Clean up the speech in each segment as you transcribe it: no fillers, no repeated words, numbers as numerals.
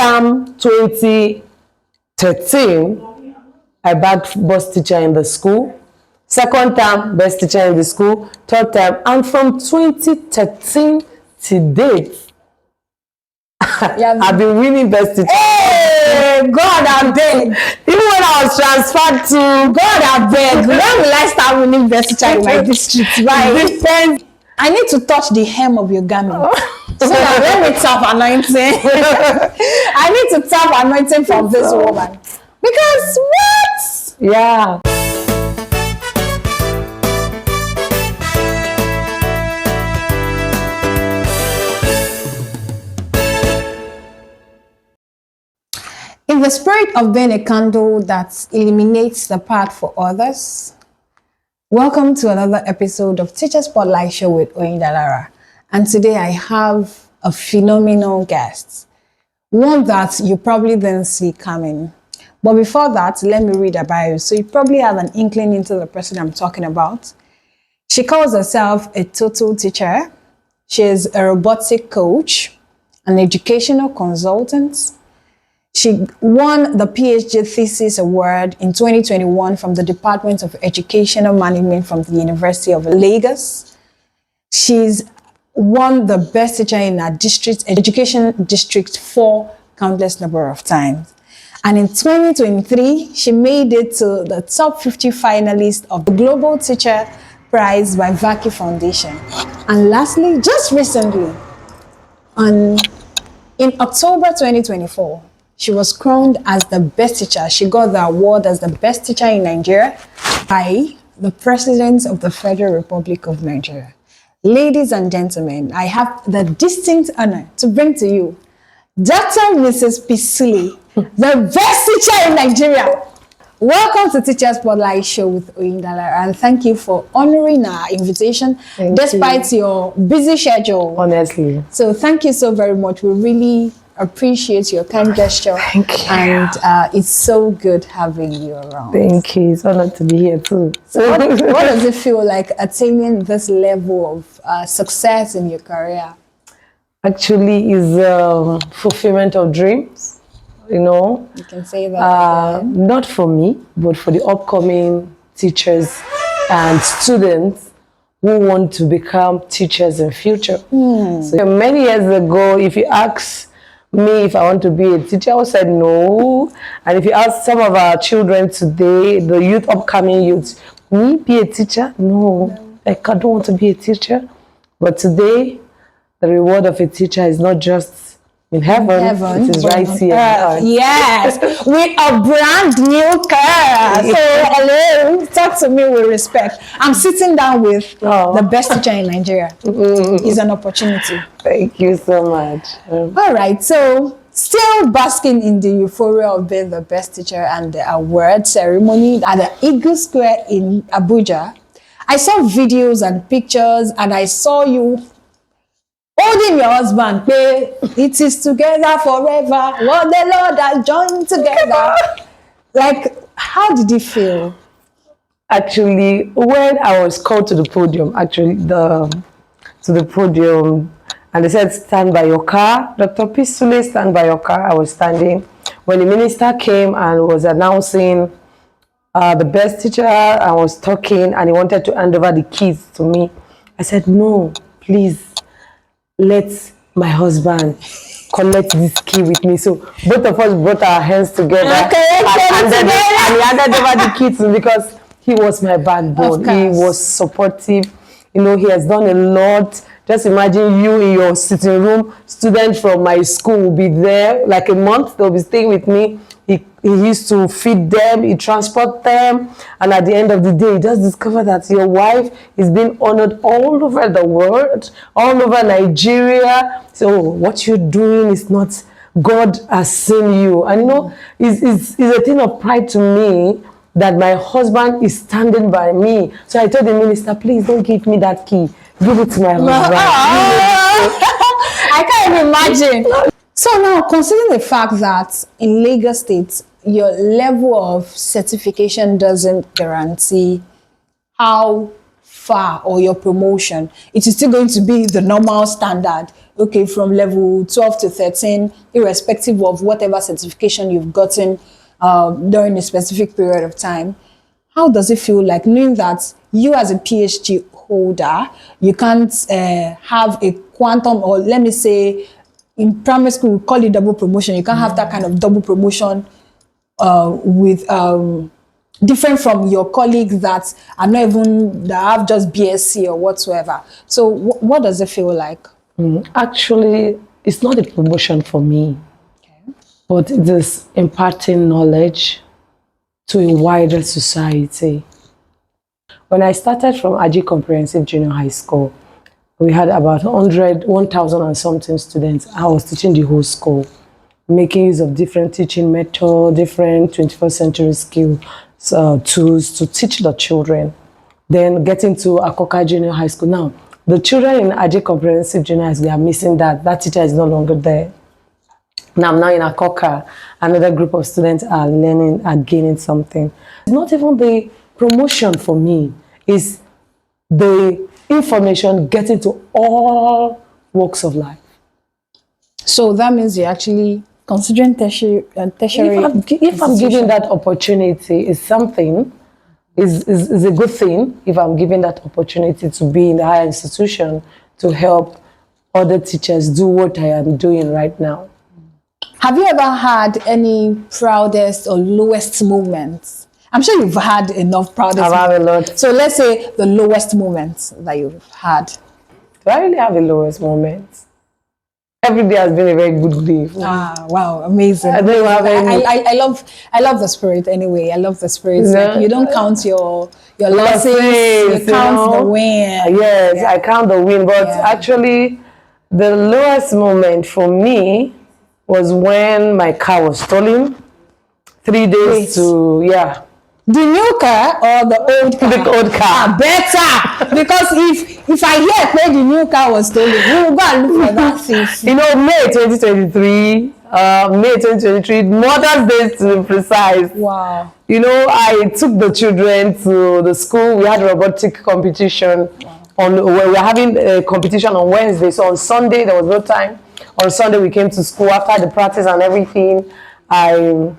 term 2013, I bagged best teacher in the school. Second term, best teacher in the school. Third term, and from 2013 to date, I've been winning best teacher. Hey, God, I beg. Even when I was transferred to God, I beg. When will I start winning best teacher in my district? Right? Depends. I need to touch the hem of your garment. So that when we tap anointing, I need to tap anointing from this woman. Because what? Yeah. In the spirit of being a candle that illuminates the path for others, welcome to another episode of Teacher Spotlight Show with Oyindalara. And today I have a phenomenal guest, one that you probably didn't see coming. But before that, let me read her bio. So you probably have an inkling into the person I'm talking about. She calls herself a total teacher. She is a robotic coach, an educational consultant. She won the PhD Thesis Award in 2021 from the Department of Educational Management from the University of Lagos. She's won the Best Teacher in her district, Education District 4 countless number of times. And in 2023, she made it to the top 50 finalists of the Global Teacher Prize by Vaki Foundation. And lastly, just recently, in October 2024, she was crowned as the best teacher. She got the award as the best teacher in Nigeria by the President of the Federal Republic of Nigeria. Ladies and gentlemen, I have the distinct honor to bring to you Dr. Mrs. Pisuli, the best teacher in Nigeria. Welcome to Teacher Spotlight Show with Oyindalara, and thank you for honoring our invitation despite your busy schedule. Honestly. So thank you so very much. We really appreciate your kind gesture. Thank you. And it's so good having you around. Thank you. It's honored to be here too. So what does it feel like attaining this level of success in your career? Actually, is fulfillment of dreams. You know, You can say that. not for me, but for the upcoming teachers and students who want to become teachers in future. So many years ago, if you ask me if I want to be a teacher, I would say no. And if you ask some of our children today, the youth, upcoming youth, me be a teacher? No, I don't want to be a teacher. But today, the reward of a teacher is not just in heaven, it is right here. Yes, with a brand new car. So, hello, talk to me with respect. I'm sitting down with the best teacher in Nigeria. It's an opportunity. Thank you so much. All right, so still basking in the euphoria of being the best teacher and the award ceremony at the Eagle Square in Abuja, I saw videos and pictures, and I saw you holding your husband. It is together forever. What the Lord has joined together. Like, how did it feel? Actually, when I was called to the podium, and they said, stand by your car. Dr. Pisuli, stand by your car. I was standing. When the minister came and was announcing the best teacher, I was talking, and he wanted to hand over the keys to me. I said, no, please, let my husband collect this key with me. So both of us brought our hands together and he handed over the key to me because he was my backbone. He was supportive. You know, he has done a lot. Just imagine you in your sitting room. Students from my school will be there like a month. They'll be staying with me. He used to feed them, he transport them, and at the end of the day, you just discover that your wife is being honored all over the world, all over Nigeria. So what you're doing is not, God has seen you. And you know, it's a thing of pride to me that my husband is standing by me. So I told the minister, please don't give me that key. Give it to my husband. I can't even imagine. So now, considering the fact that in Lagos State, your level of certification doesn't guarantee how far or your promotion, it is still going to be the normal standard. Okay, from level 12 to 13, irrespective of whatever certification you've gotten during a specific period of time. How does it feel like knowing that you as a PhD holder, you can't have a quantum, or let me say, in primary school, we call it double promotion. You can't have that kind of double promotion with different from your colleagues that are not even, that have just BSc or whatsoever. So what does it feel like? Actually, it's not a promotion for me, but it is imparting knowledge to a wider society. When I started from Aji Comprehensive Junior High School, we had about 1,000 and something students. I was teaching the whole school, making use of different teaching methods, different 21st century skills, tools to teach the children. Then getting to Akoka Junior High School. Now, the children in Aji Comprehensive Junior High School, they are missing that. That teacher is no longer there. Now I'm now in Akoka. Another group of students are learning, are gaining something. It's not even the promotion for me. It's the information getting to all walks of life. So that means you're actually considering tertiary. If I'm given that opportunity, is something, is a good thing. If I'm given that opportunity to be in the higher institution to help other teachers do what I am doing right now. Have you ever had any proudest or lowest moments? I'm sure you've had enough proudest I've had a lot. So let's say the lowest moments that you've had. Do I really have a lowest moment? Every day has been a very good day. Ah, wow, amazing. I don't have any. I love the spirit anyway. I love the spirit. Yeah. Like, you don't count your losses, you count the win. Yes, Yeah. I count the win. But actually, the lowest moment for me was when my car was stolen. 3 days to, The new car or the old car? The old car. Ah, better. Because if I hear where the new car was stolen, we will go and look for that thief. You know, May 2023, Mother's Day to be precise. Wow. You know, I took the children to the school. We had a robotic competition. We were having a competition on Wednesday. So on Sunday, there was no time. On Sunday, we came to school after the practice and everything. I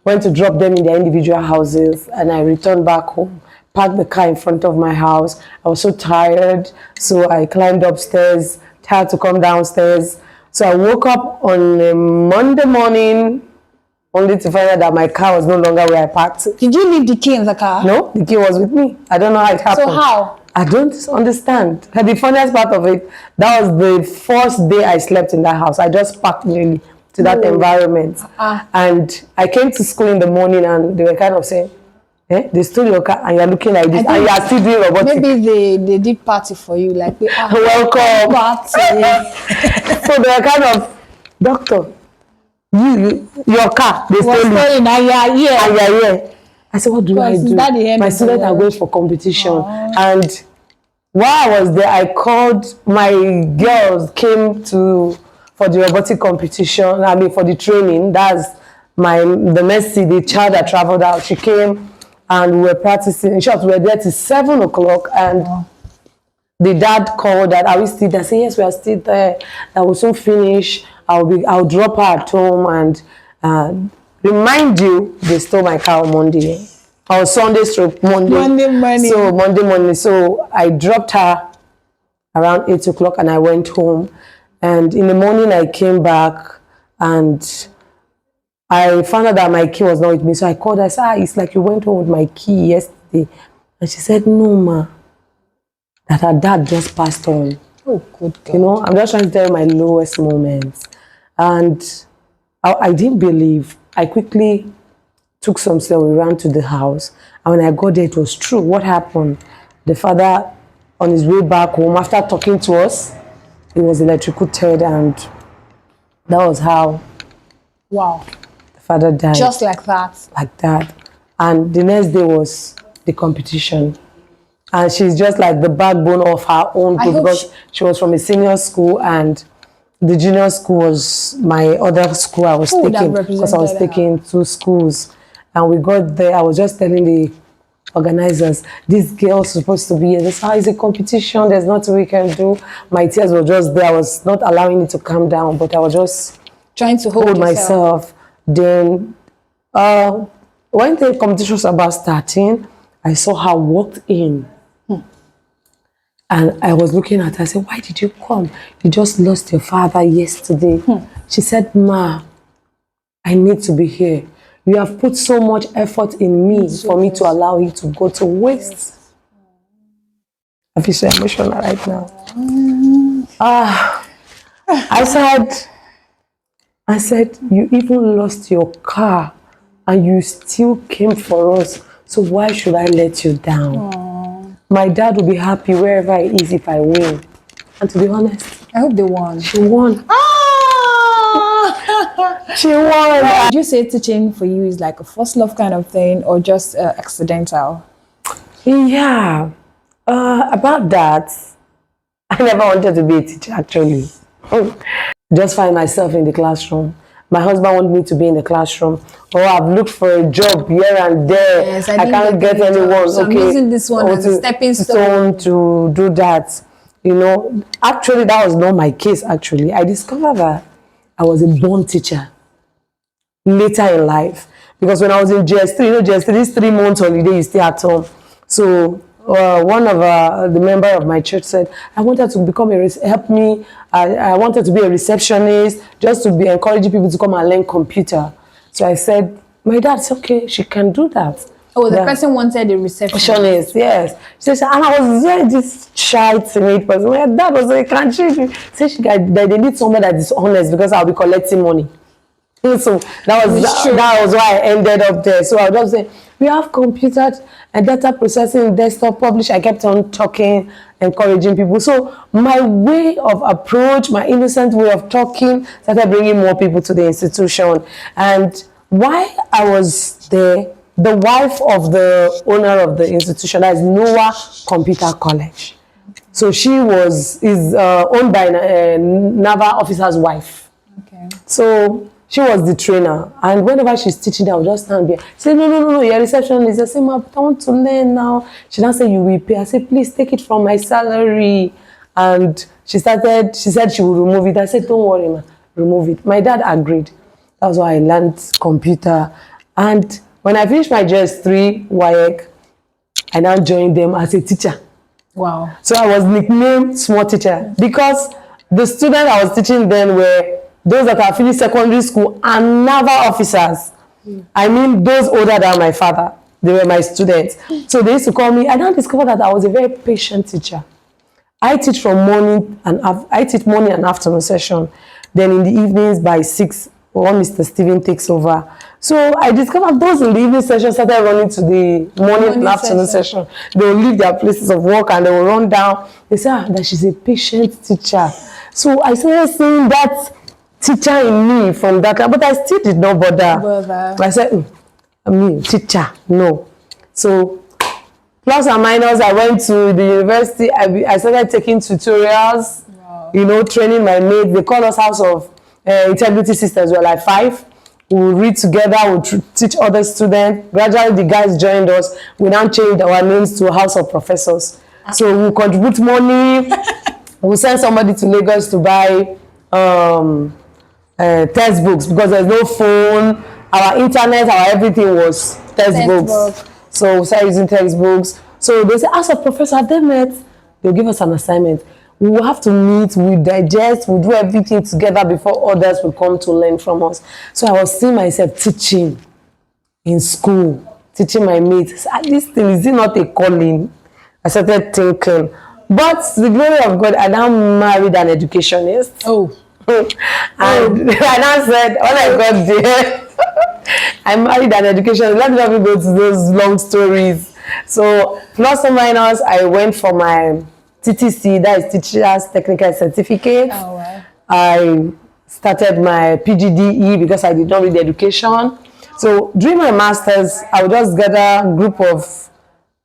went to drop them in their individual houses and I returned back home, parked the car in front of my house. I was so tired, so I climbed upstairs, had to come downstairs. So I woke up on a Monday morning only to find out that my car was no longer where I parked. Did you leave the key in the car? No, the key was with me. I don't know how it happened. So how? I don't understand. The funniest part of it, that was the first day I slept in that house. I just packed nearly to that environment. And I came to school in the morning and they were kind of saying, they stole your car and you're looking like this and you are still doing robotics. Maybe they did party for you, like welcome. Party. So they were kind of, doctor, your car, they stole it. And you're here. I said, what do I do? My students are going for competition. And while I was there, I called, my girls came for the robotic competition, for the training. That's the Mercy, the child that traveled out. She came and we were practicing. In short, we were there till 7 o'clock and the dad called that, are we still there? I said, yes, we are still there. I will soon finish. I'll drop her at home and remind you, they stole my car on Monday. Or Sunday stroke Monday. Monday morning. So Monday morning. So I dropped her around 8 o'clock and I went home. And in the morning I came back and I found out that my key was not with me. So I called her. I said, it's like you went home with my key yesterday. And she said, no, ma. That her dad just passed on. Oh, good God. You know, I'm just trying to tell you my lowest moments. And I didn't believe. I quickly took some steps, we ran to the house. And when I got there, it was true. What happened? The father, on his way back home, after talking to us, he was electrocuted and that was how wow, the father died. Just like that? Like that. And the next day was the competition. And she's just like the backbone of her own group because she was from a senior school and the junior school was my other school I was taking because I was taking 2 schools. And we got there, I was just telling organizers, this girl's supposed to be here. This is a competition. There's nothing we can do. My tears were just there. I was not allowing it to calm down, but I was just trying to hold myself. Then, when the competition was about starting, I saw her walked in. And I was looking at her. I said, why did you come? You just lost your father yesterday. She said, Ma, I need to be here. You have put so much effort in me for me to allow you to go to waste. I feel so emotional right now. I said, you even lost your car and you still came for us. So why should I let you down? My dad will be happy wherever he is if I win. And to be honest, I hope they won. She won. She won. Would you say teaching for you is like a first love kind of thing or just accidental? Yeah. About that, I never wanted to be a teacher actually. Just find myself in the classroom. My husband wanted me to be in the classroom. Or I've looked for a job here and there. Yes, I can't get anyone. So I'm using this one as a stepping stone to do that. You know, actually that was not my case actually. I discovered that I was a born teacher later in life. Because when I was in GS3, you know, GS3 this 3 months holiday, you stay at home. So one of the member of my church said, I wanted to become help me. I wanted to be a receptionist, just to be encouraging people to come and learn computer. So I said, my dad said, okay, she can do that. Oh, the person wanted a receptionist. Yes. She said, and I was very this shy, timid person. My dad was like, can't she? Say they need someone that is honest because I'll be collecting money. So that was why I ended up there. So I was just saying, we have computer and data processing, desktop publish. I kept on talking, encouraging people. So my way of approach, my innocent way of talking, started bringing more people to the institution. And while I was there, the wife of the owner of the institution, that is Noah Computer College. So she is owned by a naval officer's wife. Okay. So she was the trainer, and whenever she's teaching, I would just stand there. She said, no, you're a receptionist. I said, Ma, I want to learn now. She now said, you will pay. I said, please take it from my salary. And she said she would remove it. I said, don't worry, ma, remove it. My dad agreed. That's why I learned computer. And when I finished my GS3 WAEC, I now joined them as a teacher. Wow. So I was nicknamed small teacher because the students I was teaching then were those that have finished secondary school and naval officers. I mean, those older than my father. They were my students. So they used to call me. I now discovered that I was a very patient teacher. I teach morning and afternoon session. Then in the evenings by 6, one Mr. Steven takes over. So I discovered those in the evening session started running to the morning and afternoon session. They will leave their places of work and they will run down. They say, that she's a patient teacher. So I started seeing that teacher in me from that, but I still did not bother. I said, me, teacher, no. So, plus and minus, I went to the university. I started taking tutorials, you know, training my mates. They call us House of Integrity Sisters. We're like 5. We'll read together, we'll teach other students. Gradually, the guys joined us. We now changed our names to House of Professors. So, we'll contribute money. We'll send somebody to Lagos to buy textbooks because there's no phone. Our internet, our everything was textbooks. So we started using textbooks. So they say, as a professor, have they met? They'll give us an assignment. We will have to meet, we digest, we do everything together before others will come to learn from us. So I was seeing myself teaching in school, teaching my mates. This thing, is it not a calling? I started thinking. But to the glory of God, I now married an educationist. Oh. And I now said, when I got there, I married an education. Let me not go to those long stories. So, plus or minus, I went for my TTC, that is Teacher's Technical Certificate. Oh, wow. I started my PGDE because I did not read education. So, during my master's, I would just gather a group of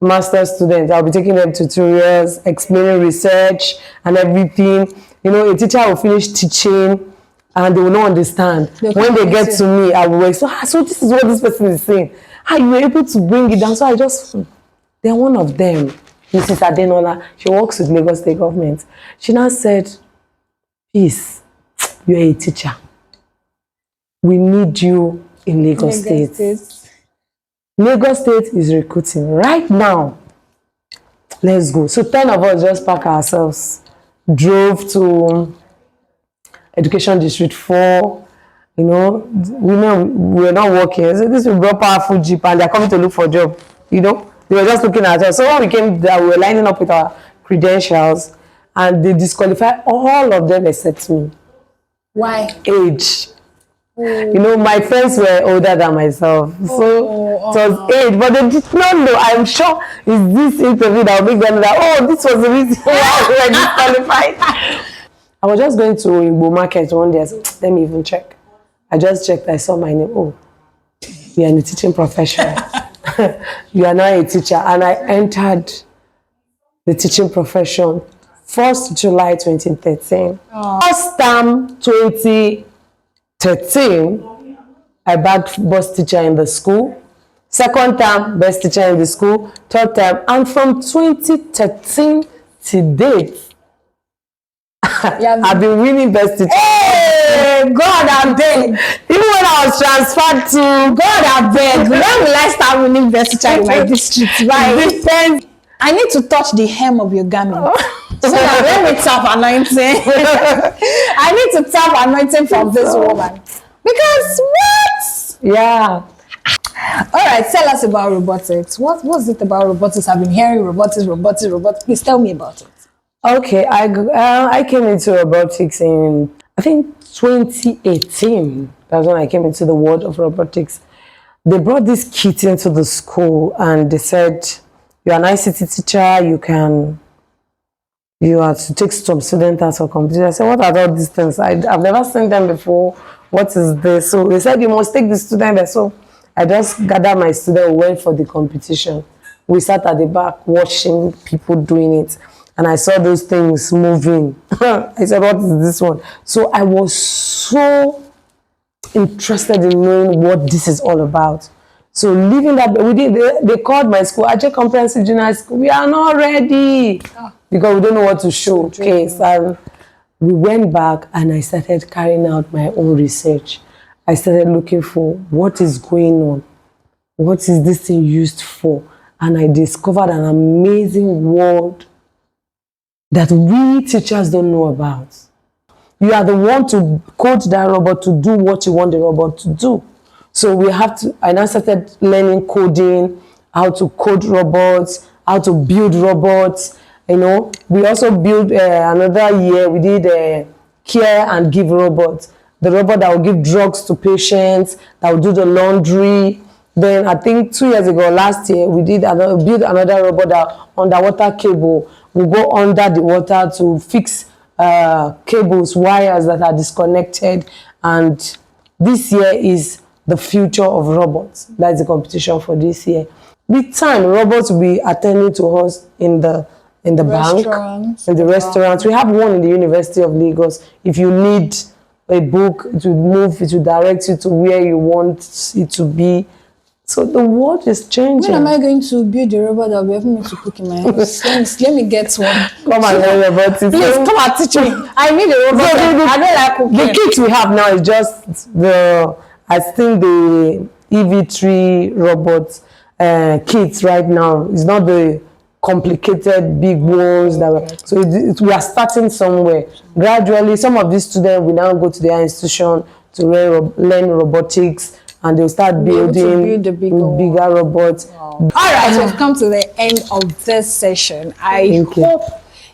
master's students. I'll be taking them tutorials, explaining research and everything. You know, a teacher will finish teaching and they will not understand. When they get to me, I will wait. So this is what this person is saying. How you were able to bring it down? So I just Then one of them, Mrs. Adenola, she works with Lagos State government. She now said, Peace, you're a teacher. We need you in Lagos State. Lagos State is recruiting right now. Let's go. So 10 of us just packed ourselves, drove to Education District 4. You know, women, we were not working. So this we brought powerful jeep and they're coming to look for a job. You know, they were just looking at us. So when we came there, we were lining up with our credentials and they disqualified all of them except me. Why? Age. You know, my friends were older than myself, so it was age, but they did not know. I'm sure it's this interview that will make them like, oh, this was the reason why we were disqualified. I was just going to Igbo market one day. I said, let me even check. I just checked. I saw my name. Oh, you are in the teaching profession. You are now a teacher, and I entered the teaching profession 1st July 2013. First term 2013, I bagged best teacher in the school. Second term, best teacher in the school. Third term, and from 2013 to date, I've been winning best teacher. Hey, God, I beg. Even when I was transferred to, God, I beg. When will I start winning best teacher in my district? Right? Depends. I need to touch the hem of your garment. So that when we tap anointing, I need to tap anointing from this woman. Because what? Yeah. All right, tell us about robotics. What's it about robotics? I've been hearing robotics. Please tell me about it. Okay, I came into robotics in, I think, 2018. That's when I came into the world of robotics. They brought this kit into the school and they said, you're an ICT teacher, you are to take some students out for competition. I said, what are all these things? I've never seen them before. What is this? So they said, you must take the student there. So I just gathered my student, we went for the competition. We sat at the back watching people doing it. And I saw those things moving. I said, what is this one? So I was so interested in knowing what this is all about. So leaving that, they called my school, Ajay Comprehensive Junior School. We are not ready because we don't know what to showcase. And we went back and I started carrying out my own research. I started looking for what is going on. What is this thing used for? And I discovered an amazing world that we teachers don't know about. You are the one to code that robot to do what you want the robot to do. So I now started learning coding, how to code robots, how to build robots. You know, we also built another year, we did care and give robots. The robot that will give drugs to patients, that will do the laundry. Then I think 2 years ago, last year, we built another robot that underwater cable will go under the water to fix cables, wires that are disconnected. And this year is the future of robots. That's the competition for this year. With time, robots will be attending to us in the bank, in the restaurants. We have one in the University of Lagos. If you need a book, it will direct you to where you want it to be. So the world is changing. When am I going to build a robot that will be helping me to cook in my house? Let me get one. Come and learn about it. Please, come and teach me. I need a robot. I don't like cooking. The kit we have now is just the EV3 robot kits right now. It's not the complicated big ones we are starting somewhere. Gradually, some of these students will now go to their institution to learn robotics. And they'll start building bigger robots. Wow. All right, we've come to the end of this session. I hope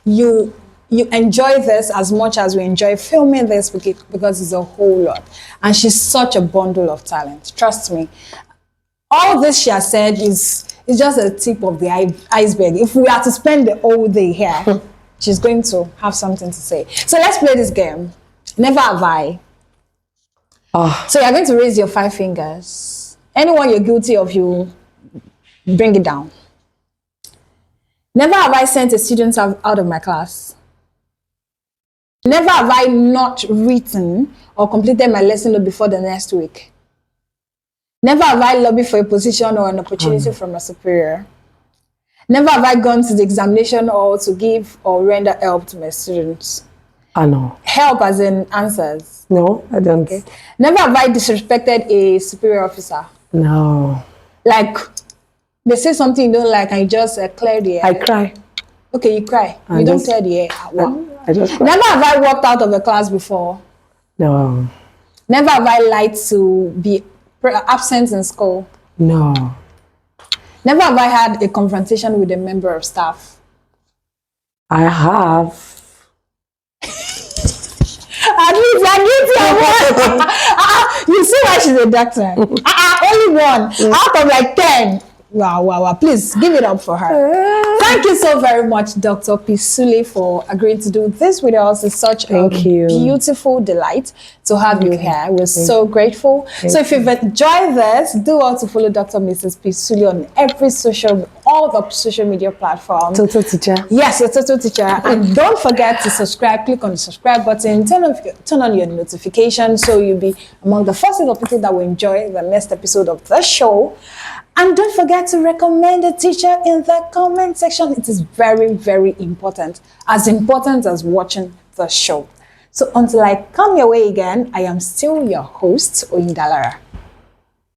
you enjoy this as much as we enjoy filming this because it's a whole lot. And she's such a bundle of talent. Trust me. All this she has said is just a tip of the iceberg. If we are to spend the whole day here, she's going to have something to say. So let's play this game. Never have I. So you're going to raise your 5 fingers. Anyone you're guilty of, you bring it down. Never have I sent a student out of my class. Never have I not written or completed my lesson note before the next week. Never have I lobbied for a position or an opportunity from a superior. Never have I gone to the examination or to give or render help to my students. I know. Help as in answers. No, I don't. Okay. Never have I disrespected a superior officer. No. Like, they say something you don't like and you just clear the air. I cry. Okay, you cry. You don't clear the air. Wow. I just cry. Never have I walked out of the class before. No. Never have I lied to be absent in school. No. Never have I had a confrontation with a member of staff. I have. At least I get your one. You see why she's a doctor. Only one out of like 10. Wow. Please give it up for her. Thank you so very much, Dr. Pisule, for agreeing to do this with us. It's such a beautiful delight to have you here. We're so grateful. So if you've enjoyed this, do well to follow Dr. Mrs. Pisule on all the social media platforms. Total teacher. Yes, your total teacher. And don't forget to subscribe. Click on the subscribe button. Turn on your notifications so you'll be among the first of people that will enjoy the next episode of the show. And don't forget to recommend a teacher in the comment section. It is very, very important as watching the show. So until I come your way again, I am still your host, Oyindalara.